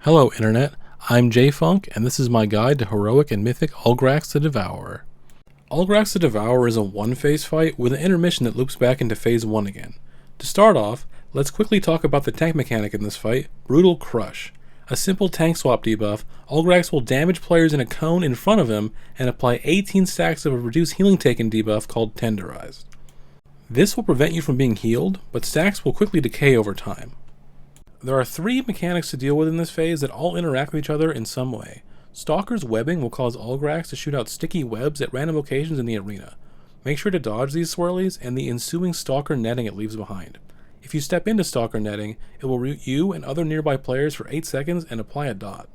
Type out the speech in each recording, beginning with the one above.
Hello Internet, I'm J-Funk, and this is my guide to Heroic and Mythic Ulgrax the Devourer. Ulgrax the Devourer is a one-phase fight with an intermission that loops back into phase 1 again. To start off, let's quickly talk about the tank mechanic in this fight, Brutal Crush. A simple tank swap debuff, Ulgrax will damage players in a cone in front of him and apply 18 stacks of a reduced healing taken debuff called Tenderized. This will prevent you from being healed, but stacks will quickly decay over time. There are 3 mechanics to deal with in this phase that all interact with each other in some way. Stalker's webbing will cause Ulgrax to shoot out sticky webs at random locations in the arena. Make sure to dodge these swirlies and the ensuing Stalker netting it leaves behind. If you step into Stalker netting, it will root you and other nearby players for 8 seconds and apply a dot.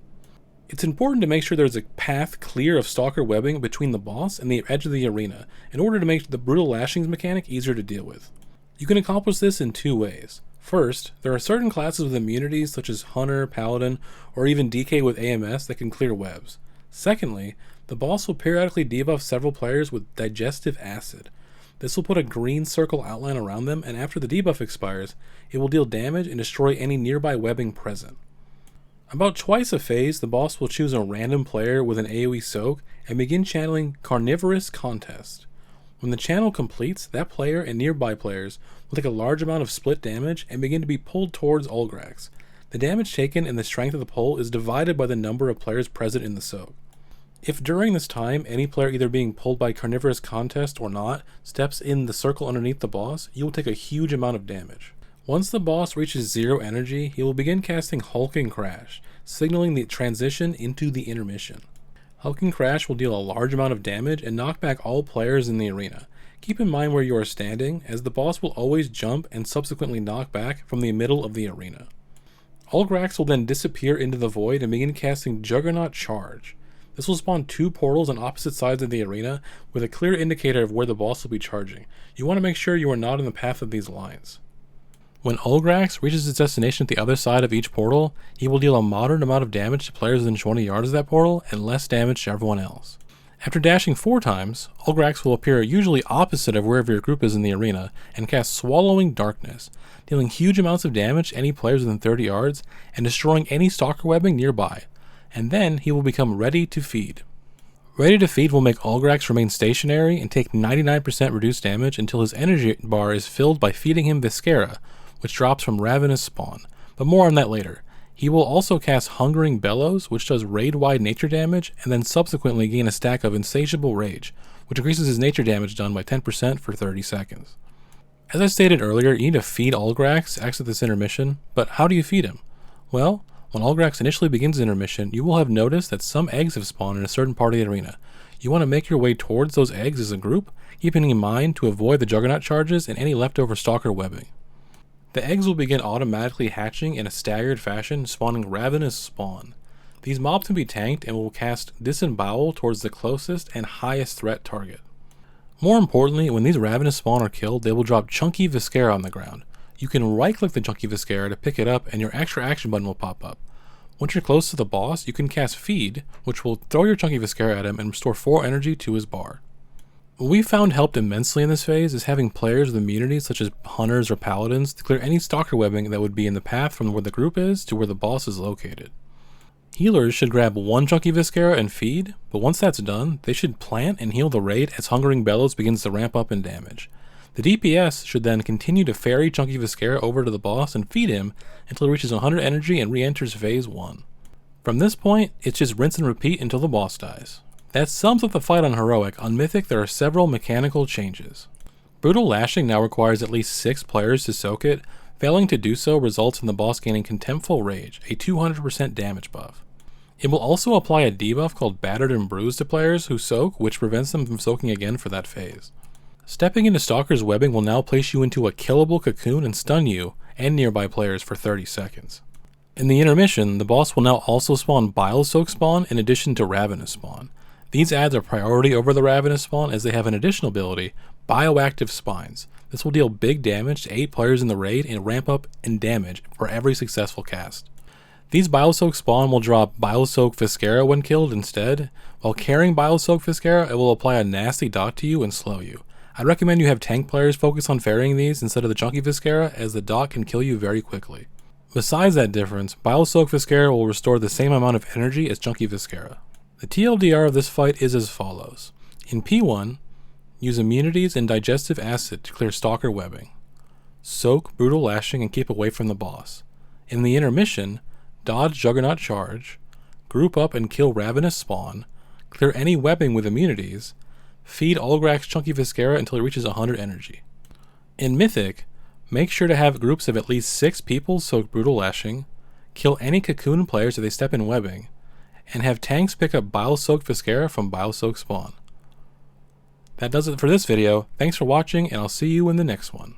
It's important to make sure there's a path clear of Stalker webbing between the boss and the edge of the arena in order to make the Brutal Lashings mechanic easier to deal with. You can accomplish this in 2 ways. First, there are certain classes with immunities such as Hunter, Paladin, or even DK with AMS that can clear webs. Secondly, the boss will periodically debuff several players with Digestive Acid. This will put a green circle outline around them, and after the debuff expires, it will deal damage and destroy any nearby webbing present. About twice a phase, the boss will choose a random player with an AoE soak and begin channeling Carnivorous Contest. When the channel completes, that player and nearby players will take a large amount of split damage and begin to be pulled towards Ulgrax. The damage taken and the strength of the pull is divided by the number of players present in the soak. If during this time any player either being pulled by Carnivorous Contest or not steps in the circle underneath the boss, you will take a huge amount of damage. Once the boss reaches 0 energy, he will begin casting Hulking Crash, signaling the transition into the intermission. Hulking Crash will deal a large amount of damage and knock back all players in the arena. Keep in mind where you are standing, as the boss will always jump and subsequently knock back from the middle of the arena. Ulgrax will then disappear into the void and begin casting Juggernaut Charge. This will spawn 2 portals on opposite sides of the arena with a clear indicator of where the boss will be charging. You want to make sure you are not in the path of these lines. When Ulgrax reaches its destination at the other side of each portal, he will deal a moderate amount of damage to players within 20 yards of that portal and less damage to everyone else. After dashing 4 times, Ulgrax will appear usually opposite of wherever your group is in the arena and cast Swallowing Darkness, dealing huge amounts of damage to any players within 30 yards and destroying any Stalker webbing nearby. And then he will become Ready to Feed. Ready to Feed will make Ulgrax remain stationary and take 99% reduced damage until his energy bar is filled by feeding him Viscera, which drops from Ravenous Spawn, but more on that later. He will also cast Hungering Bellows, which does raid-wide nature damage, and then subsequently gain a stack of Insatiable Rage, which increases his nature damage done by 10% for 30 seconds. As I stated earlier, you need to feed Ulgrax to exit this intermission, but how do you feed him? Well, when Ulgrax initially begins the intermission, you will have noticed that some eggs have spawned in a certain part of the arena. You want to make your way towards those eggs as a group, keeping in mind to avoid the Juggernaut charges and any leftover Stalker webbing. The eggs will begin automatically hatching in a staggered fashion, spawning Ravenous Spawn. These mobs can be tanked and will cast Disembowel towards the closest and highest threat target. More importantly, when these Ravenous Spawn are killed, they will drop Chunky Viscera on the ground. You can right-click the Chunky Viscera to pick it up and your extra action button will pop up. Once you're close to the boss, you can cast Feed, which will throw your Chunky Viscera at him and restore 4 energy to his bar. What we found helped immensely in this phase is having players with immunities such as Hunters or Paladins to clear any Stalker webbing that would be in the path from where the group is to where the boss is located. Healers should grab 1 Chunky Viscera and feed, but once that's done, they should plant and heal the raid as Hungering Bellows begins to ramp up in damage. The DPS should then continue to ferry Chunky Viscera over to the boss and feed him until he reaches 100 energy and re-enters phase 1. From this point, it's just rinse and repeat until the boss dies. That sums up the fight on Heroic. On Mythic, there are several mechanical changes. Brutal Lashing now requires at least 6 players to soak it. Failing to do so results in the boss gaining Contemptful Rage, a 200% damage buff. It will also apply a debuff called Battered and Bruised to players who soak, which prevents them from soaking again for that phase. Stepping into Stalker's webbing will now place you into a killable cocoon and stun you and nearby players for 30 seconds. In the intermission, the boss will now also spawn Bile Soak Spawn in addition to Ravenous Spawn. These adds are priority over the Ravenous Spawn as they have an additional ability, Bioactive Spines. This will deal big damage to 8 players in the raid and ramp up in damage for every successful cast. These Bilesoak Spawn will drop Bilesoak Viscera when killed instead. While carrying Bilesoak Viscera, it will apply a nasty dot to you and slow you. I'd recommend you have tank players focus on ferrying these instead of the Chunky Viscera, as the dot can kill you very quickly. Besides that difference, Bile Soak Viscera will restore the same amount of energy as Chunky Viscera. The TLDR of this fight is as follows. In P1, use immunities and digestive acid to clear Stalker webbing. Soak Brutal Lashing and keep away from the boss. In the intermission, dodge Juggernaut Charge, group up and kill Ravenous Spawn, clear any webbing with immunities, feed Ulgrax Chunky Viscera until it reaches 100 energy. In Mythic, make sure to have groups of at least 6 people soak Brutal Lashing, kill any Cocoon players if they step in webbing, and have tanks pick up Bile Soaked Viscera from Bile Soaked Spawn. That does it for this video. Thanks for watching, and I'll see you in the next one.